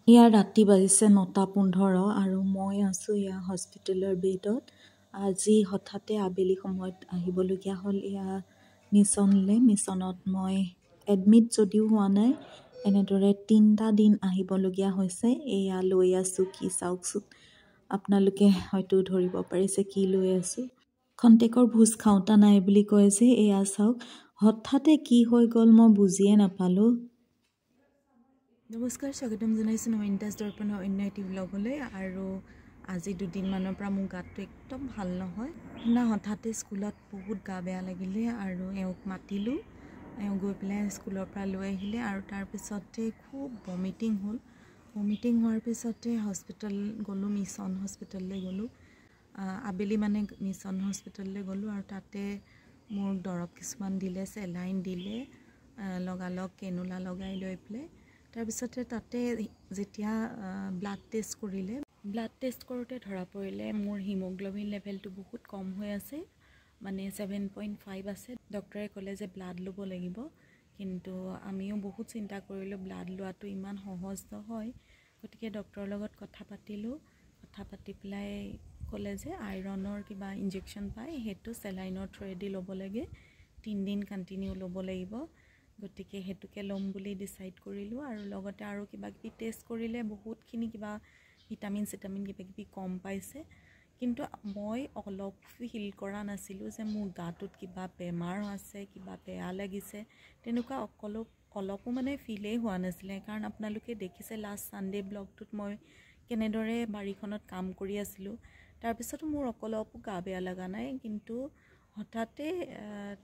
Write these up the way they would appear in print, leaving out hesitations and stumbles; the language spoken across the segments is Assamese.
ইয়াৰ ৰাতি বাজিছে 9:15 আৰু মই আছোঁ ইয়াৰ হস্পিটেলৰ বেডত। আজি হঠাতে আবেলি সময়ত আহিবলগীয়া হ'ল এয়া মিছনলৈ। মিছনত মই এডমিট যদিও হোৱা নাই, এনেদৰে 3টা দিন আহিবলগীয়া হৈছে। এয়া লৈ আছোঁ কি চাওকচোন, আপোনালোকে হয়তো ধৰিব পাৰিছে কি লৈ আছোঁ। খন্তেকৰ ভোজ খাওঁতা নাই বুলি কয় যে, এয়া চাওক হঠাতে কি হৈ গ'ল মই বুজিয়ে নাপালোঁ। নমস্কাৰ, স্বাগতম জনাইছোঁ নৱনীতাজ দৰ্পণৰ অন্য এটি ব্লগলৈ। আৰু আজি 2দিনমানৰ পৰা মোৰ গাটো একদম ভাল নহয়। সিদিনা হঠাতে স্কুলত বহুত গা বেয়া লাগিলে আৰু এওঁক মাতিলোঁ। এওঁ গৈ পেলাই স্কুলৰ পৰা লৈ আহিলে আৰু তাৰপিছতে খুব ভমিটিং হ'ল। ভমিটিং হোৱাৰ পিছতে হস্পিটেল গ'লোঁ, মিছন হস্পিটেললৈ গ'লোঁ। আবেলি মানে মিছন হস্পিটেললৈ গ'লোঁ আৰু তাতে মোৰ দৰৱ কিছুমান দিলে, চেলাইন দিলে, লগালগ কেনুলা লগাই লৈ পেলাই। তাৰপিছতে তাতে যেতিয়া ব্লাড টেষ্ট কৰিলে, ব্লাড টেষ্ট কৰোঁতে ধৰা পৰিলে মোৰ হিমোগ্ল'বিন লেভেলটো বহুত কম হৈ আছে, মানে 7.5 আছে। ডক্টৰে ক'লে যে ব্লাড ল'ব লাগিব, কিন্তু আমিও বহুত চিন্তা কৰিলোঁ, ব্লাড লোৱাটো ইমান সহজ নহয়। গতিকে ডক্টৰৰ লগত কথা পাতিলোঁ। কথা পাতি পেলাই ক'লে যে আইৰণৰ কিবা ইনজেকশ্যন পায়, সেইটো চেলাইনৰ থ্ৰুৱেদি ল'ব লাগে, 3 দিন কণ্টিনিউ ল'ব লাগিব। গতিকে সেইটোকে ল'ম বুলি ডিচাইড কৰিলোঁ। আৰু লগতে আৰু কিবা কিবি টেষ্ট কৰিলে বহুতখিনি কিবা ভিটামিন চিটামিন কিবা কিবি কম পাইছে, কিন্তু মই অলপ ফিল কৰা নাছিলোঁ যে মোৰ গাটোত কিবা বেমাৰ আছে, কিবা বেয়া লাগিছে, তেনেকুৱা অলপো মানে ফিলেই হোৱা নাছিলে। কাৰণ আপোনালোকে দেখিছে লাষ্ট ছানডে ব্লগটোত মই কেনেদৰে বাৰীখনত কাম কৰি আছিলোঁ। তাৰপিছতো মোৰ অলপো গা বেয়া লগা নাই, কিন্তু হঠাতে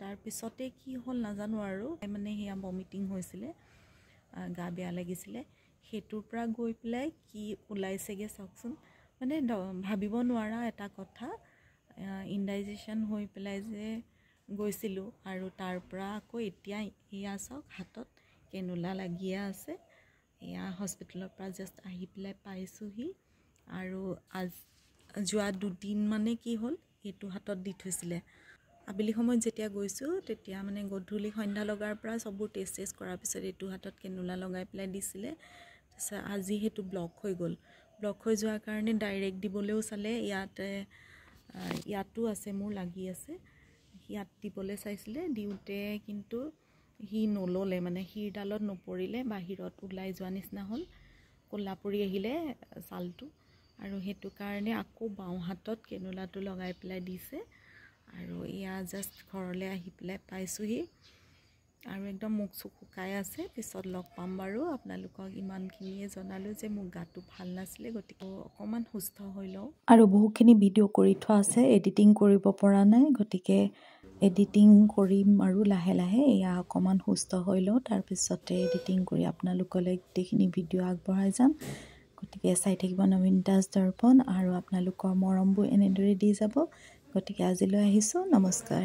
তাৰপিছতে কি হ'ল নাজানো আৰু মানে সেয়া ভমিটিং হৈছিলে, গা বেয়া লাগিছিলে। সেইটোৰ পৰা গৈ পেলাই কি ওলাইছেগৈ চাওকচোন, মানে ভাবিব নোৱাৰা এটা কথা। ইনডাইজেশ্যন হৈ পেলাই যে গৈছিলোঁ আৰু তাৰ পৰা আকৌ এতিয়া এয়া চাওক হাতত কেনুলা লাগিয়ে আছে। এয়া হস্পিটেলৰ পৰা জাষ্ট আহি পেলাই পাইছোঁহি। আৰু যোৱা 2 দিন মানে কি হ'ল, এইটো হাতত দি থৈছিলে। আবেলি সময়ত যেতিয়া গৈছোঁ তেতিয়া মানে গধূলি সন্ধ্যা লগাৰ পৰা চববোৰ টেষ্ট কৰাৰ পিছত এইটো হাতত কেনুলা লগাই পেলাই দিছিলে। তাৰপিছত আজি সেইটো ব্লক হৈ গ'ল। ব্লক হৈ যোৱাৰ কাৰণে ডাইৰেক্ট দিবলৈও চালে, ইয়াতো আছে মোৰ লাগি আছে, ইয়াত দিবলৈ চাইছিলে, দিওঁতে কিন্তু সি নল'লে, মানে শিৰডালত নপৰিলে, বাহিৰত ওলাই যোৱা নিচিনা হ'ল, ক'লা পৰি আহিলে ছালটো। আৰু সেইটো কাৰণে আকৌ বাওঁ হাতত কেনুলাটো লগাই পেলাই দিছে। আৰু এয়া জাষ্ট ঘৰলৈ আহি পেলাই পাইছোঁহি আৰু একদম মুখ চুখ শুকাই আছে। পিছত লগ পাম বাৰু। আপোনালোকক ইমানখিনিয়ে জনালোঁ যে মোৰ গাটো ভাল নাছিলে, গতিকে অকণমান সুস্থ হৈ লওঁ। আৰু বহুখিনি ভিডিঅ' কৰি থোৱা আছে, এডিটিং কৰিব পৰা নাই, গতিকে এডিটিং কৰিম আৰু লাহে লাহে। এয়া অকণমান সুস্থ হৈ লওঁ, তাৰপিছতে এডিটিং কৰি আপোনালোকলৈ গোটেইখিনি ভিডিঅ' আগবঢ়াই যাম। গতিকে চাই থাকিব নৱনীতাজ দৰ্পণ, আৰু আপোনালোকৰ মৰমবোৰ এনেদৰে দি যাব। গতিকে আজিলৈ আহিছোঁ, নমস্কাৰ।